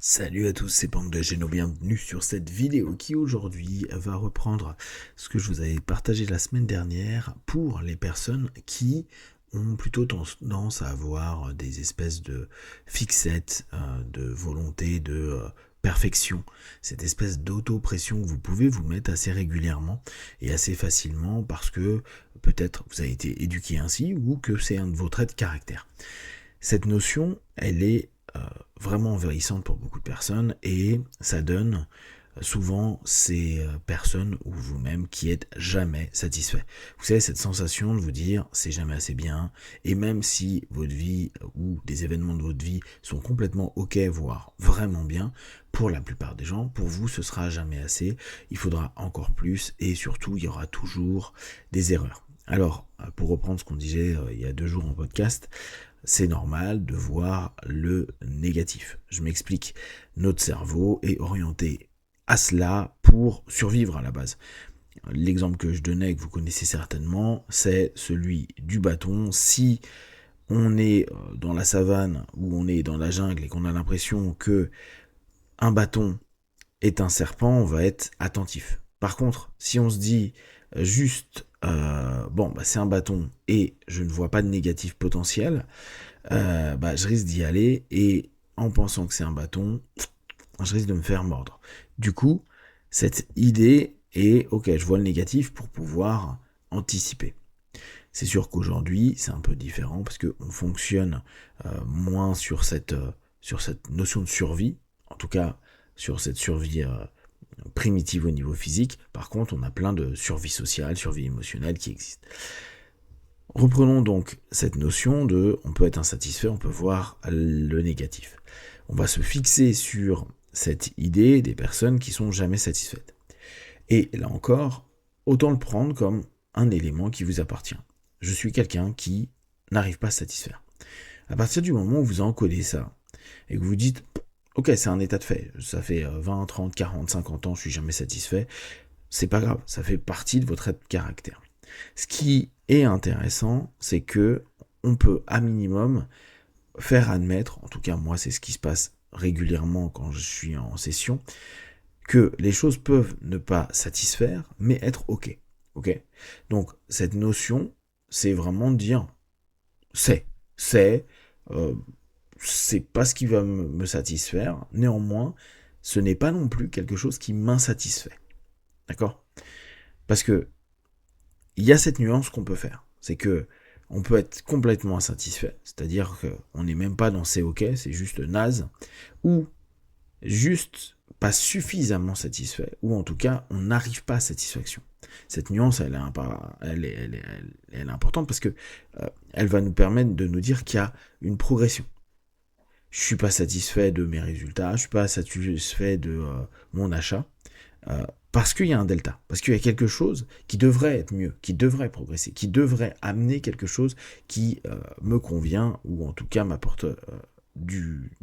Salut à tous, c'est Pang de Geno, bienvenue sur cette vidéo qui aujourd'hui va reprendre ce que je vous avais partagé la semaine dernière pour les personnes qui ont plutôt tendance à avoir des espèces de fixettes, de volonté de perfection, cette espèce d'auto-pression que vous pouvez vous mettre assez régulièrement et assez facilement parce que peut-être vous avez été éduqué ainsi ou que c'est un de vos traits de caractère. Cette notion, elle est vraiment envahissante pour beaucoup de personnes et ça donne souvent ces personnes ou vous-même qui êtes jamais satisfait. Vous savez, cette sensation de vous dire c'est jamais assez bien, et même si votre vie ou des événements de votre vie sont complètement ok, voire vraiment bien, pour la plupart des gens, pour vous ce sera jamais assez, il faudra encore plus et surtout il y aura toujours des erreurs. Alors, pour reprendre ce qu'on disait il y a 2 jours en podcast, c'est normal de voir le négatif. Je m'explique. Notre cerveau est orienté à cela pour survivre à la base. L'exemple que je donnais, que vous connaissez certainement, c'est celui du bâton. Si on est dans la savane ou on est dans la jungle et qu'on a l'impression que un bâton est un serpent, on va être attentif. Par contre, si on se dit juste c'est un bâton et je ne vois pas de négatif potentiel, je risque d'y aller et en pensant que c'est un bâton, je risque de me faire mordre. Du coup, cette idée est ok, je vois le négatif pour pouvoir anticiper. C'est sûr qu'aujourd'hui, c'est un peu différent parce qu'on fonctionne moins sur cette notion de survie, en tout cas sur cette survie primitive au niveau physique. Par contre, on a plein de survie sociale, survie émotionnelle qui existent. Reprenons donc cette notion de on peut être insatisfait, on peut voir le négatif. On va se fixer sur cette idée des personnes qui sont jamais satisfaites. Et là encore, autant le prendre comme un élément qui vous appartient. Je suis quelqu'un qui n'arrive pas à se satisfaire. À partir du moment où vous encodez ça, et que vous dites, ok, c'est un état de fait, ça fait 20, 30, 40, 50 ans, je suis jamais satisfait, c'est pas grave, ça fait partie de votre caractère. Ce qui est intéressant, c'est que on peut à minimum faire admettre, en tout cas moi c'est ce qui se passe régulièrement quand je suis en session, que les choses peuvent ne pas satisfaire, mais être ok. Ok. Donc cette notion, c'est vraiment de dire c'est, c'est, euh, c'est pas ce qui va me satisfaire. Néanmoins, ce n'est pas non plus quelque chose qui m'insatisfait. D'accord? Parce que il y a cette nuance qu'on peut faire. C'est que on peut être complètement insatisfait, c'est-à-dire qu'on n'est même pas dans c'est ok, c'est juste naze, ou juste pas suffisamment satisfait, ou en tout cas on n'arrive pas à satisfaction. Cette nuance, elle est importante parce que elle va nous permettre de nous dire qu'il y a une progression. Je suis pas satisfait de mes résultats, je suis pas satisfait de mon achat, parce qu'il y a un delta, parce qu'il y a quelque chose qui devrait être mieux, qui devrait progresser, qui devrait amener quelque chose qui me convient, ou en tout cas m'apporte du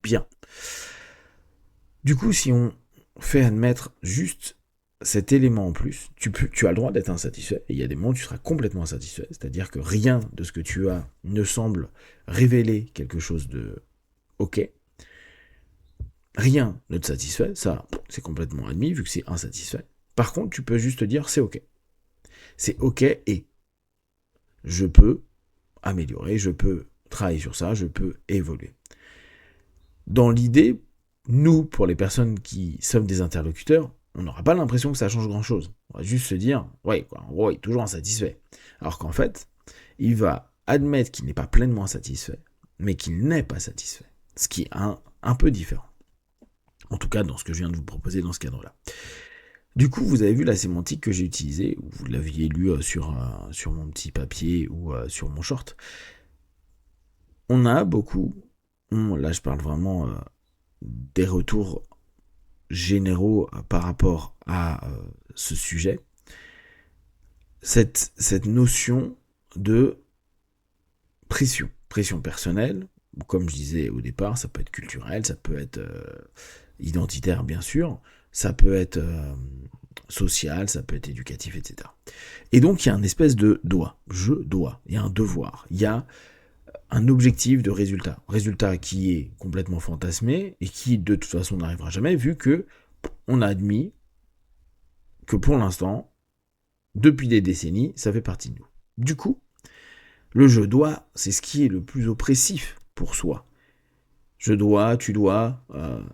bien. Du coup, si on fait admettre juste cet élément en plus, tu as le droit d'être insatisfait, et il y a des moments où tu seras complètement insatisfait, c'est-à-dire que rien de ce que tu as ne semble révéler quelque chose de ok, rien ne te satisfait, ça c'est complètement admis vu que c'est insatisfait. Par contre, tu peux juste te dire c'est ok. C'est ok et je peux améliorer, je peux travailler sur ça, je peux évoluer. Dans l'idée, nous, pour les personnes qui sommes des interlocuteurs, on n'aura pas l'impression que ça change grand-chose. On va juste se dire, ouais, quoi, en gros, il est toujours insatisfait. Alors qu'en fait, il va admettre qu'il n'est pas pleinement insatisfait, mais qu'il n'est pas satisfait. Ce qui est un peu différent. En tout cas, dans ce que je viens de vous proposer dans ce cadre-là. Du coup, vous avez vu la sémantique que j'ai utilisée, ou vous l'aviez lu sur mon petit papier ou sur mon short. On a beaucoup, là je parle vraiment des retours généraux par rapport à ce sujet, cette notion de pression personnelle, comme je disais au départ, ça peut être culturel, ça peut être identitaire bien sûr, ça peut être social, ça peut être éducatif, etc. Et donc il y a une espèce de doit, je dois, il y a un devoir, il y a un objectif de résultat. Résultat qui est complètement fantasmé et qui de toute façon n'arrivera jamais vu que on a admis que pour l'instant, depuis des décennies, ça fait partie de nous. Du coup, le je dois, c'est ce qui est le plus oppressif pour soi. Je dois, tu dois.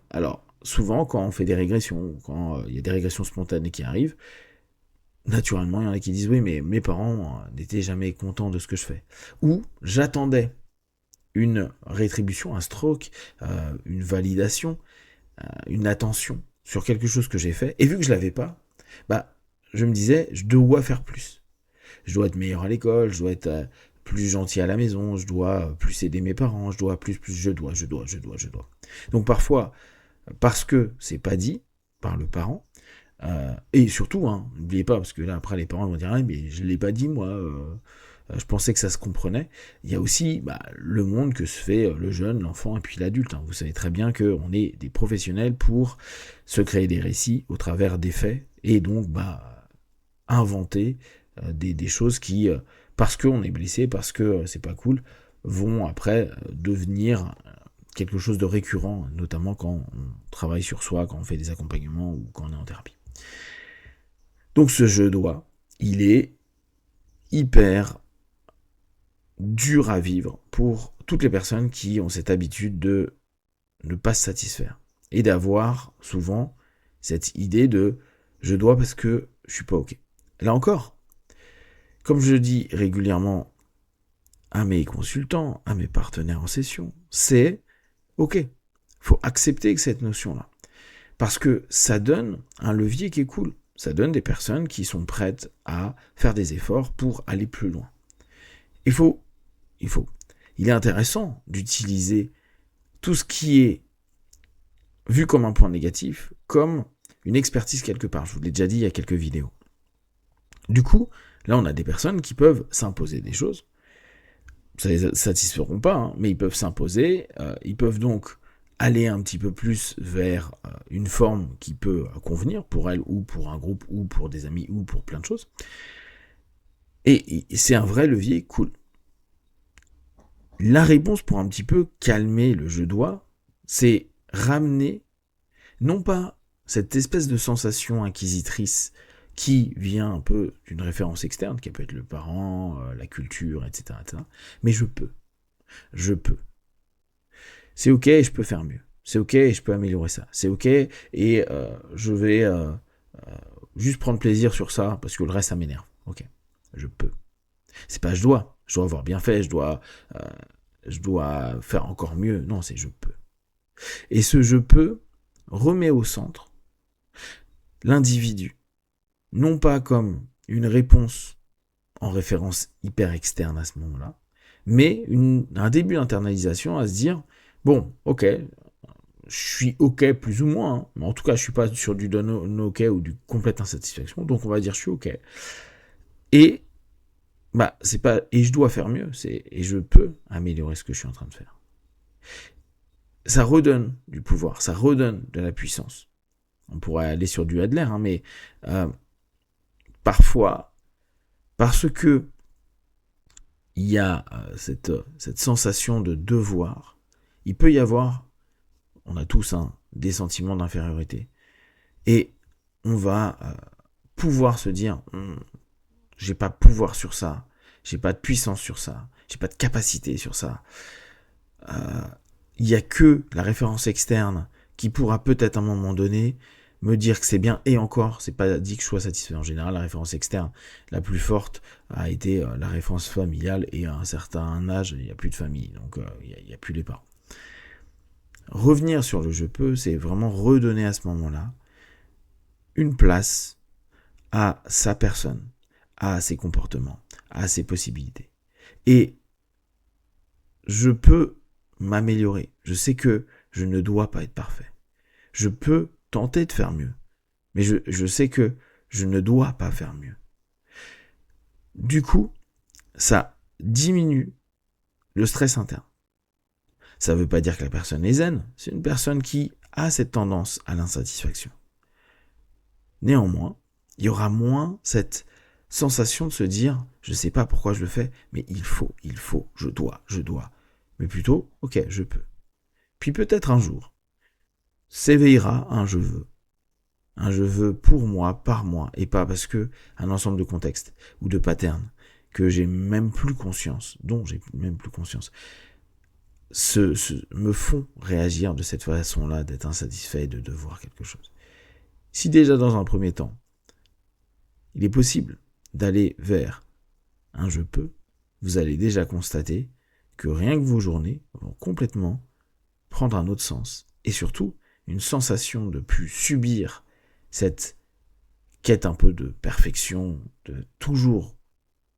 Alors, souvent, quand on fait des régressions, quand il y a des régressions spontanées qui arrivent, naturellement, il y en a qui disent oui, mais mes parents n'étaient jamais contents de ce que je fais. Ou j'attendais une rétribution, un stroke, une validation, une attention sur quelque chose que j'ai fait, et vu que je l'avais pas, bah, je me disais, je dois faire plus. Je dois être meilleur à l'école, je dois être plus gentil à la maison, je dois plus aider mes parents, je dois plus, je dois. Donc parfois, parce que c'est pas dit par le parent, et surtout, n'oubliez pas, parce que là après les parents vont dire, ah, mais je l'ai pas dit moi, je pensais que ça se comprenait. Il y a aussi le monde que se fait le jeune, l'enfant et puis l'adulte. Vous savez très bien qu'on est des professionnels pour se créer des récits au travers des faits et donc inventer des choses qui, parce qu'on est blessé, parce que c'est pas cool, vont après devenir quelque chose de récurrent, notamment quand on travaille sur soi, quand on fait des accompagnements ou quand on est en thérapie. Donc ce je dois, il est hyper dur à vivre pour toutes les personnes qui ont cette habitude de ne pas se satisfaire et d'avoir souvent cette idée de je dois parce que je suis pas ok. Là encore, comme je dis régulièrement à mes consultants, à mes partenaires en session, c'est ok. Faut accepter cette notion-là. Parce que ça donne un levier qui est cool. Ça donne des personnes qui sont prêtes à faire des efforts pour aller plus loin. Il est intéressant d'utiliser tout ce qui est vu comme un point négatif, comme une expertise quelque part. Je vous l'ai déjà dit il y a quelques vidéos. Du coup, là on a des personnes qui peuvent s'imposer des choses. Ça ne les satisferont pas, mais ils peuvent s'imposer. Ils peuvent donc aller un petit peu plus vers une forme qui peut convenir pour elles ou pour un groupe ou pour des amis ou pour plein de choses. Et c'est un vrai levier cool. La réponse pour un petit peu calmer le je dois, c'est ramener non pas cette espèce de sensation inquisitrice qui vient un peu d'une référence externe, qui peut être le parent, la culture, etc., mais je peux. C'est ok, je peux faire mieux. C'est ok, je peux améliorer ça. C'est ok, et je vais juste prendre plaisir sur ça, parce que le reste, ça m'énerve. Ok, je peux. C'est pas je dois avoir bien fait, je dois faire encore mieux. Non, c'est je peux. Et ce je peux remet au centre l'individu. Non pas comme une réponse en référence hyper externe à ce moment-là, mais un début d'internalisation à se dire, bon, ok, je suis ok plus ou moins, mais en tout cas je suis pas sur du no ok ou du complète insatisfaction, donc on va dire je suis ok. Et c'est pas et je dois faire mieux, c'est et je peux améliorer ce que je suis en train de faire. Ça redonne du pouvoir, ça redonne de la puissance. On pourrait aller sur du Adler, mais parfois, parce que il y a cette sensation de devoir, il peut y avoir, on a tous des sentiments d'infériorité, et on va pouvoir se dire, j'ai pas de pouvoir sur ça, j'ai pas de puissance sur ça, j'ai pas de capacité sur ça. Il y a que la référence externe qui pourra peut-être à un moment donné me dire que c'est bien, et encore, c'est pas dit que je sois satisfait. En général, la référence externe la plus forte a été la référence familiale, et à un certain âge, il n'y a plus de famille, donc il n'y a plus les parents. Revenir sur le je peux, c'est vraiment redonner à ce moment-là une place à sa personne, à ses comportements, à ses possibilités. Et je peux m'améliorer. Je sais que je ne dois pas être parfait. Je peux tenter de faire mieux, mais je sais que je ne dois pas faire mieux. Du coup, ça diminue le stress interne. Ça ne veut pas dire que la personne est zen, c'est une personne qui a cette tendance à l'insatisfaction. Néanmoins, il y aura moins cette sensation de se dire, je ne sais pas pourquoi je le fais, mais il faut, je dois. mais plutôt, ok, je peux. Puis peut-être un jour, s'éveillera un je veux. Un je veux pour moi, par moi, et pas parce que un ensemble de contextes ou de patterns que j'ai même plus conscience, dont j'ai même plus conscience, me font réagir de cette façon-là, d'être insatisfait, de devoir quelque chose. Si déjà dans un premier temps, il est possible d'aller vers un je peux, vous allez déjà constater que rien que vos journées vont complètement prendre un autre sens. Et surtout, une sensation de plus subir cette quête un peu de perfection, de toujours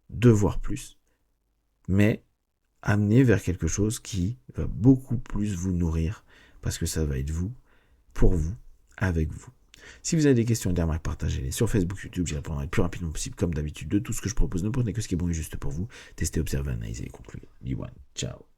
devoir plus, mais amener vers quelque chose qui va beaucoup plus vous nourrir, parce que ça va être vous, pour vous, avec vous. Si vous avez des questions et des remarques, partagez-les sur Facebook, YouTube, j'y répondrai le plus rapidement possible, comme d'habitude, de tout ce que je propose. Ne prenez que ce qui est bon et juste pour vous. Testez, observez, analysez et concluez. Liwan, ciao.